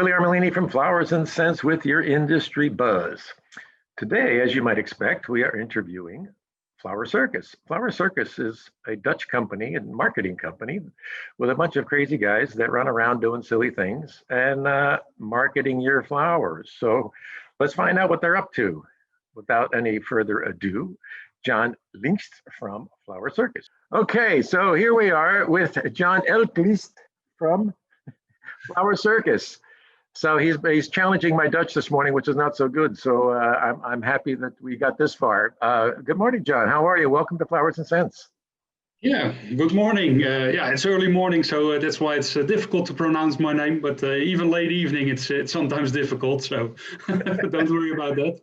Billy Armellini from Flowers and Scents with your industry buzz. Today, as you might expect, we are interviewing Flower Circus. Flower Circus is a Dutch company and marketing company with a bunch of crazy guys that run around doing silly things and marketing your flowers. So let's find out what they're up to. Without any further ado, John Linkst from Flower Circus. Okay, so here we are with John Elklist from Flower Circus. So he's challenging my Dutch this morning, which is not so good. So I'm happy that we got this far. Good morning, John. How are you? Welcome to Flowers and Scents. Yeah, good morning. Yeah, it's early morning, so that's why it's difficult to pronounce my name. But even late evening, it's sometimes difficult. So don't worry about that.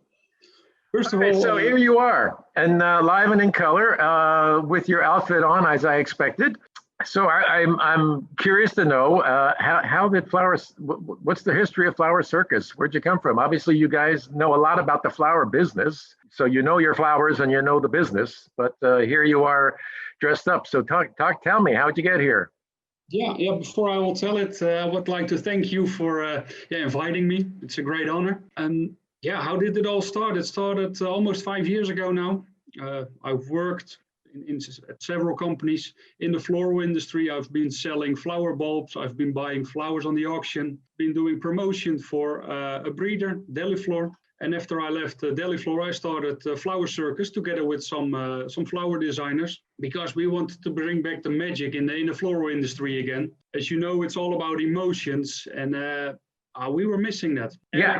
First of all, so here you are, and live and in color, with your outfit on, as I expected. So I'm curious to know how did Flowers? What's the history of Flower Circus? Where'd you come from? Obviously, you guys know a lot about the flower business, so you know your flowers and you know the business. But here you are, dressed up. So tell me, how'd you get here? Yeah. Before I will tell it, I would like to thank you for inviting me. It's a great honor. And yeah, how did it all start? It started almost 5 years ago now. I've worked at several companies in the floral industry. I've been selling flower bulbs. I've been buying flowers on the auction, been doing promotion for a breeder, Deliflor. And after I left Deliflor, I started Flower Circus together with some flower designers, because we wanted to bring back the magic in the floral industry again. As you know, it's all about emotions, and we were missing that. Yeah.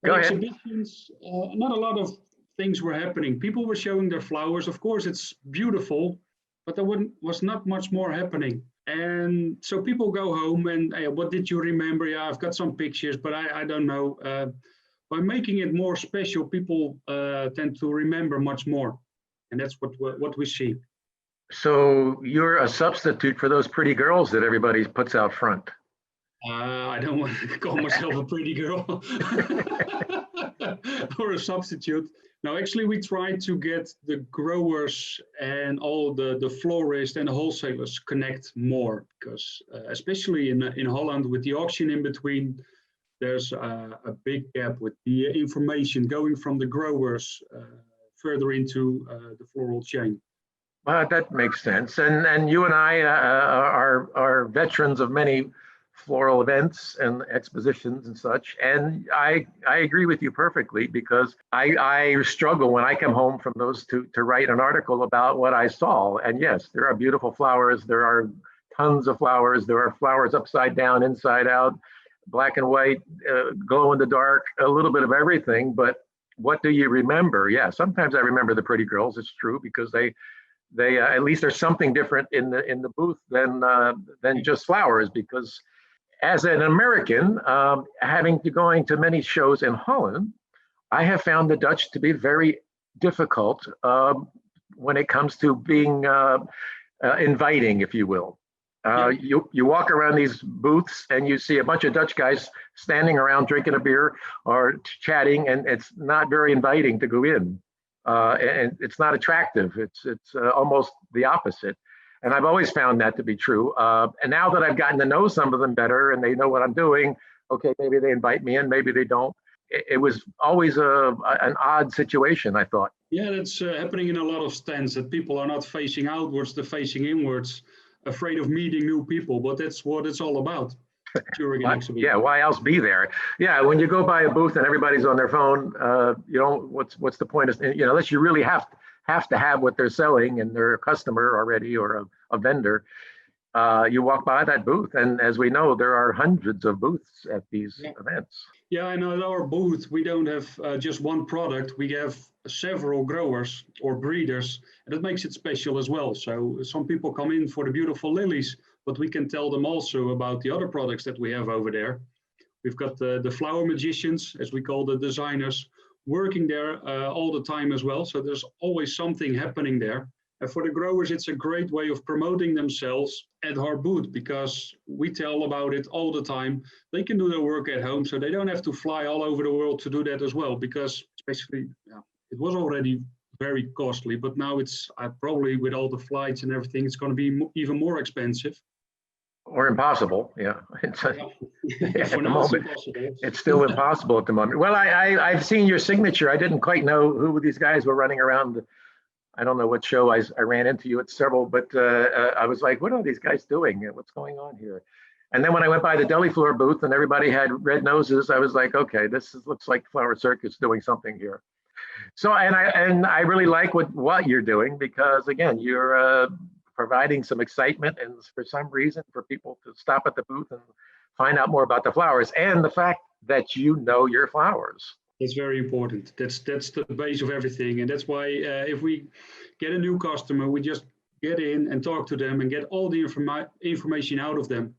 Exhibitions, not a lot of things were happening. People were showing their flowers. Of course, it's beautiful, but there was not much more happening. And so people go home and, hey, what did you remember? Yeah, I've got some pictures, but I don't know. By making it more special, people tend to remember much more. And that's what we see. So you're a substitute for those pretty girls that everybody puts out front. I don't want to call myself a pretty girl or a substitute. No, actually, we try to get the growers and all the florists and the wholesalers connect more, because especially in Holland, with the auction in between, there's a big gap with the information going from the growers further into the floral chain. That makes sense. And you and I are veterans of many floral events and expositions and such. And I agree with you perfectly, because I struggle when I come home from those to write an article about what I saw. And yes, there are beautiful flowers. There are tons of flowers. There are flowers upside down, inside out, black and white, glow in the dark, a little bit of everything. But what do you remember? Yeah, sometimes I remember the pretty girls. It's true, because they at least there's something different in the booth than just flowers. Because as an American, having to going to many shows in Holland, I have found the Dutch to be very difficult when it comes to being inviting, if you will. You walk around these booths and you see a bunch of Dutch guys standing around drinking a beer or chatting, and it's not very inviting to go in, and it's not attractive. It's almost the opposite. And I've always found that to be true. And now that I've gotten to know some of them better and they know what I'm doing, okay, maybe they invite me in, maybe they don't. It was always an odd situation, I thought. Yeah, that's happening in a lot of stands, that people are not facing outwards, they're facing inwards, afraid of meeting new people. But that's what it's all about during an exhibition. Yeah, why else be there? Yeah, when you go by a booth and everybody's on their phone, what's the point of, unless you really have to have what they're selling and they're a customer already or a vendor, you walk by that booth, and as we know, there are hundreds of booths at these events. Yeah, I know. At our booth, we don't have just one product. We have several growers or breeders, and that makes it special as well. So some people come in for the beautiful lilies, but we can tell them also about the other products that we have over there. We've got the flower magicians, as we call the designers, working there all the time as well. So there's always something happening there. And for the growers, it's a great way of promoting themselves at our booth, because we tell about it all the time. They can do their work at home, so they don't have to fly all over the world to do that as well, because especially, it was already very costly, but now it's probably with all the flights and everything, it's going to be even more expensive. or impossible. Yeah, it's Yeah. at For the now, it's moment, impossible. it's still impossible at the moment. Well, I've seen your signature. I didn't quite know who these guys were running around. I don't know what show I ran into you at several, but I was like, what are these guys doing? What's going on here? And then when I went by the deli floor booth and everybody had red noses, I was like, okay, looks like Flower Circus doing something here. So, and I really like what you're doing, because again, you're providing some excitement and for some reason for people to stop at the booth and find out more about the flowers, and the fact that you know your flowers. It's very important. That's the base of everything, and that's why if we get a new customer, we just get in and talk to them and get all the information out of them,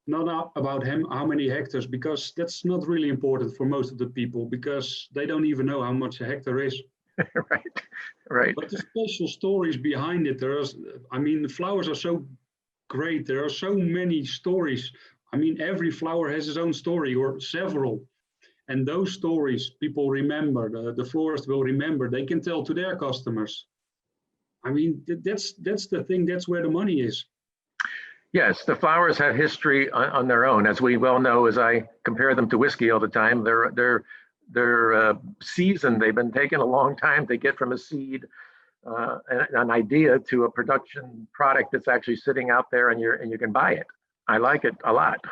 not about how many hectares, because that's not really important for most of the people, because they don't even know how much a hectare is. Right, right. But the special stories behind it, I mean, the flowers are so great. There are so many stories. I mean, every flower has its own story, or several. And those stories people remember, the florist will remember, they can tell to their customers. I mean, that's the thing, that's where the money is. Yes, the flowers have history on their own, as we well know. As I compare them to whiskey all the time, they're seasoned. They've been taken a long time to get from a seed, an idea, to a production product that's actually sitting out there, and you can buy it. I like it a lot.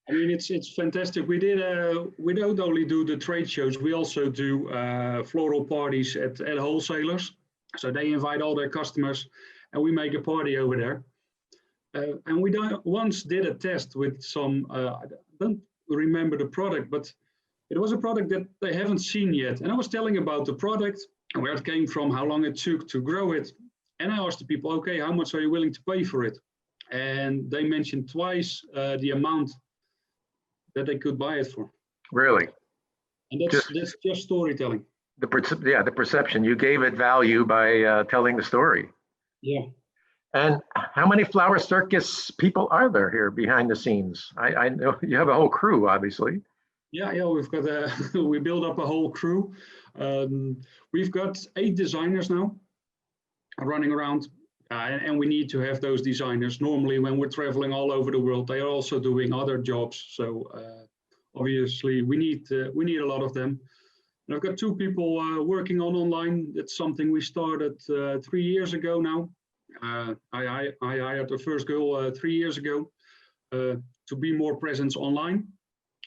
I mean, it's fantastic. We don't only do the trade shows, we also do floral parties at wholesalers. So they invite all their customers and we make a party over there. And we once did a test with some, I don't remember the product, but it was a product that they haven't seen yet. And I was telling about the product, where it came from, how long it took to grow it. And I asked the people, okay, how much are you willing to pay for it? And they mentioned twice the amount that they could buy it for. Really? And that's just storytelling. The perception. You gave it value by telling the story. Yeah. And how many Flower Circus people are there here behind the scenes? I know you have a whole crew, obviously. Yeah, we've got we built up a whole crew. We've got 8 designers now running around, and we need to have those designers. Normally, when we're traveling all over the world, they are also doing other jobs. So obviously, we need a lot of them. And I've got 2 people working on online. That's something we started 3 years ago now. I hired the first girl 3 years ago to be more present online,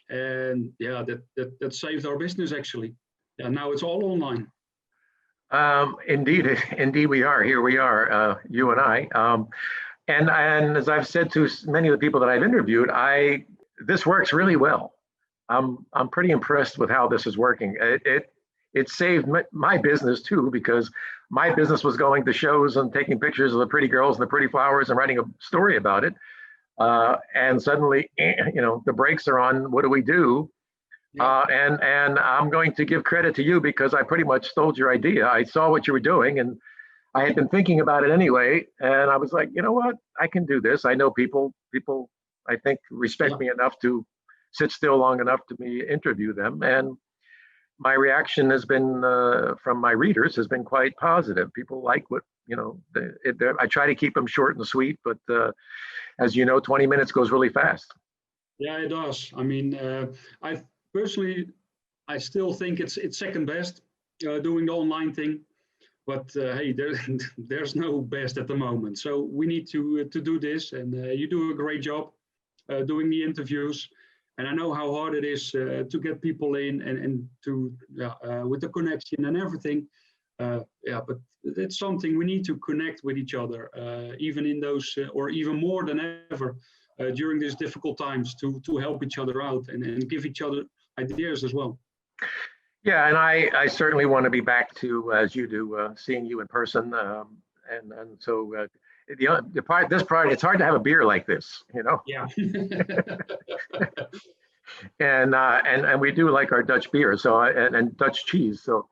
and yeah, that saved our business actually. Yeah, now it's all online. Indeed, we are. Here we are, you and I. And as I've said to many of the people that I've interviewed, this works really well. I'm pretty impressed with how this is working. It saved my business too, because my business was going to shows and taking pictures of the pretty girls and the pretty flowers and writing a story about it. And suddenly, the brakes are on. What do we do? Yeah. And I'm going to give credit to you, because I pretty much stole your idea. I saw what you were doing, and I had been thinking about it anyway. And I was like, you know what? I can do this. I know people, I think, respect me enough to sit still long enough to me interview them. And my reaction has been, from my readers, has been quite positive. People like what, I try to keep them short and sweet, but as you know, 20 minutes goes really fast. Yeah, it does. I mean, I personally still think it's second best doing the online thing, but hey, there's no best at the moment. So we need to do this, and you do a great job doing the interviews. And I know how hard it is to get people in and to with the connection and everything. But it's something we need to connect with each other, even in those, or even more than ever, during these difficult times, to help each other out and give each other ideas as well. Yeah, and I certainly want to be back to, as you do, seeing you in person, and so this part, it's hard to have a beer like this, Yeah. and we do like our Dutch beer, so and Dutch cheese, so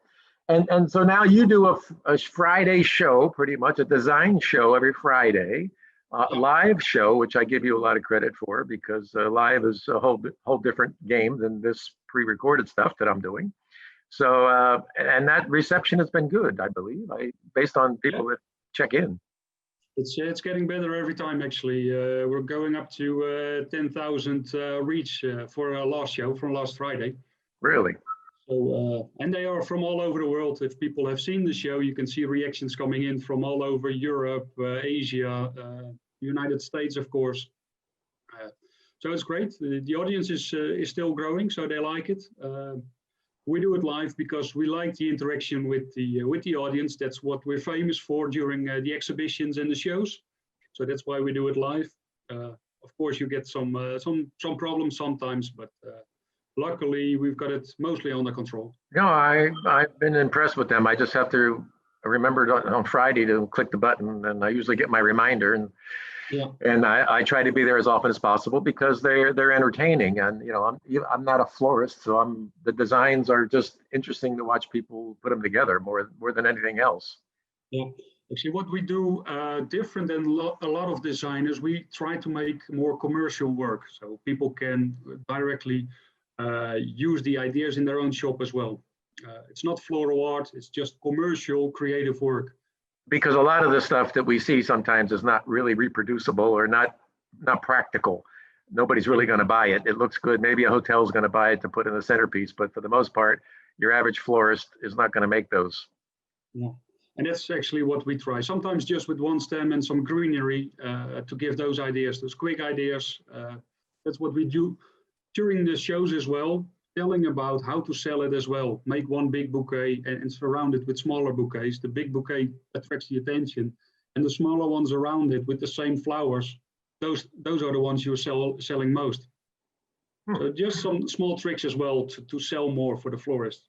so now you do a Friday show, pretty much a design show every Friday, a live show, which I give you a lot of credit for, because live is a whole different game than this pre-recorded stuff that I'm doing. So and that reception has been good, I believe, based on people that check in. It's getting better every time, actually. We're going up to 10,000 reach for our last show from last Friday. Really? So, and they are from all over the world. If people have seen the show, you can see reactions coming in from all over Europe, Asia, United States, of course. So it's great. The audience is still growing, so they like it. We do it live because we like the interaction with the audience. That's what we're famous for during the exhibitions and the shows. So that's why we do it live. Of course, you get some problems sometimes, but luckily we've got it mostly under control. No, I've been impressed with them. I just have to remember on Friday to click the button, and I usually get my reminder, and Yeah. And I try to be there as often as possible because they're entertaining, and I'm not a florist, so the designs are just interesting to watch people put them together more than anything else. Yeah, actually, what we do different than a lot of designers, we try to make more commercial work, so people can directly use the ideas in their own shop as well. It's not floral art; it's just commercial, creative work. Because a lot of the stuff that we see sometimes is not really reproducible or not practical. Nobody's really going to buy it. It looks good. Maybe a hotel's going to buy it to put in a centerpiece, but for the most part, your average florist is not going to make those. Yeah, and that's actually what we try. Sometimes just with one stem and some greenery to give those ideas, those quick ideas. That's what we do during the shows as well. Telling about how to sell it as well. Make one big bouquet and surround it with smaller bouquets. The big bouquet attracts the attention, and the smaller ones around it with the same flowers, those are the ones you're selling most. So just some small tricks as well to sell more for the florist.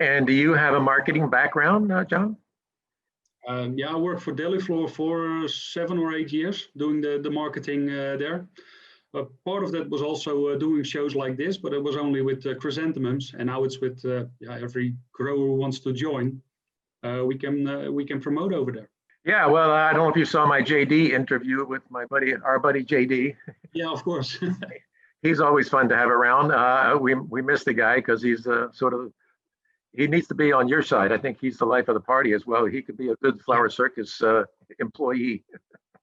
And do you have a marketing background, John? Yeah, I worked for Deliflor for 7 or 8 years doing the marketing there. But part of that was also doing shows like this, but it was only with chrysanthemums, and now it's with every grower who wants to join. We can promote over there. Yeah, well, I don't know if you saw my JD interview with our buddy JD. Yeah, of course. He's always fun to have around. We miss the guy because he's he needs to be on your side. I think he's the life of the party as well. He could be a good Flower Circus employee.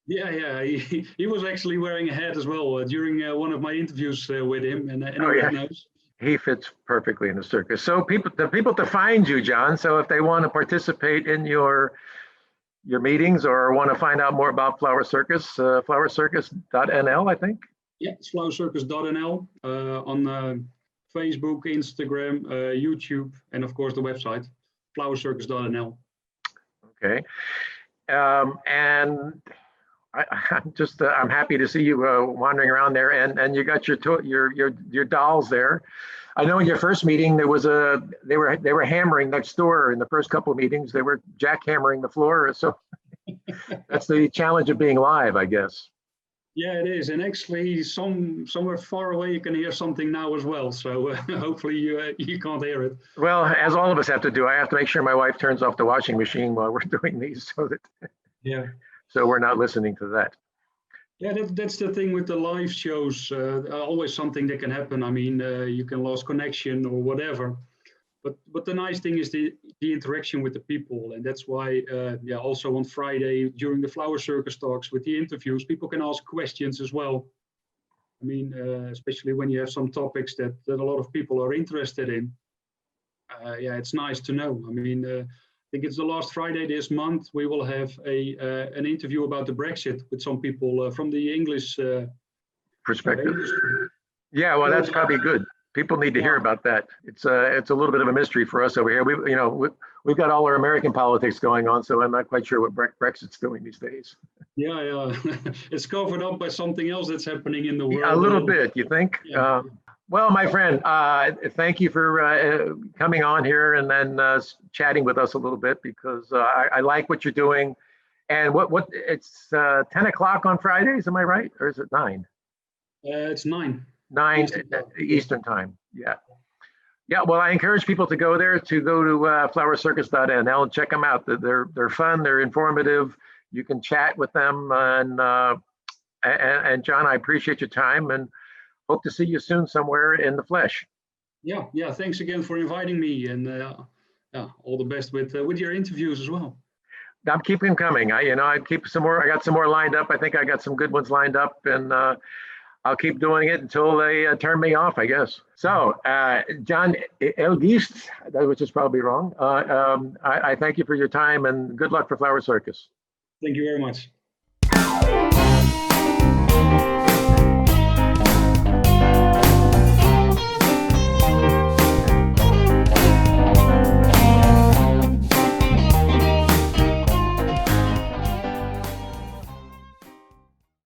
Yeah, he was actually wearing a hat as well during one of my interviews with him, and knows. He fits perfectly in the circus. So the people to find you, John. So if they want to participate in your meetings or want to find out more about Flower Circus, flowercircus.nl, I think. Yeah, it's flowercircus.nl on Facebook, Instagram, YouTube, and of course the website, flowercircus.nl. Okay, and I'm happy to see you wandering around there, and you got your dolls there. I know in your first meeting they were hammering next door in the first couple of meetings. They were jackhammering the floor. So that's the challenge of being live, I guess. Yeah, it is, and actually somewhere far away you can hear something now as well. So hopefully you can't hear it. Well, as all of us have to do, I have to make sure my wife turns off the washing machine while we're doing these, so we're not listening to that. Yeah, that's the thing with the live shows. Always something that can happen. I mean, you can lose connection or whatever. But the nice thing is the interaction with the people, and that's why also on Friday during the Flower Circus talks with the interviews, people can ask questions as well. I mean, especially when you have some topics that a lot of people are interested in. It's nice to know. I mean, I think it's the last Friday this month. We will have an interview about the Brexit with some people from the English perspective. Industry. Yeah, well, that's probably good. People need to hear about that. It's a little bit of a mystery for us over here. We've got all our American politics going on, so I'm not quite sure what Brexit's doing these days. Yeah, it's covered up by something else that's happening in the world. A little bit, you think? Yeah. Well, my friend, thank you for coming on here and then chatting with us a little bit, because I like what you're doing. And it's 10 o'clock on Fridays, am I right? Or is it 9? It's 9. 9 Eastern time. Yeah. Well, I encourage people to go there, to go to flowercircus.nl and check them out. They're fun. They're informative. You can chat with them. And John, I appreciate your time and hope to see you soon somewhere in the flesh. Yeah. Thanks again for inviting me, and all the best with your interviews as well. I'm keeping them coming. I keep some more. I got some more lined up. I think I got some good ones lined up, and I'll keep doing it until they turn me off, I guess. So, John Elgist, which is probably wrong. I thank you for your time, and good luck for Flower Circus. Thank you very much.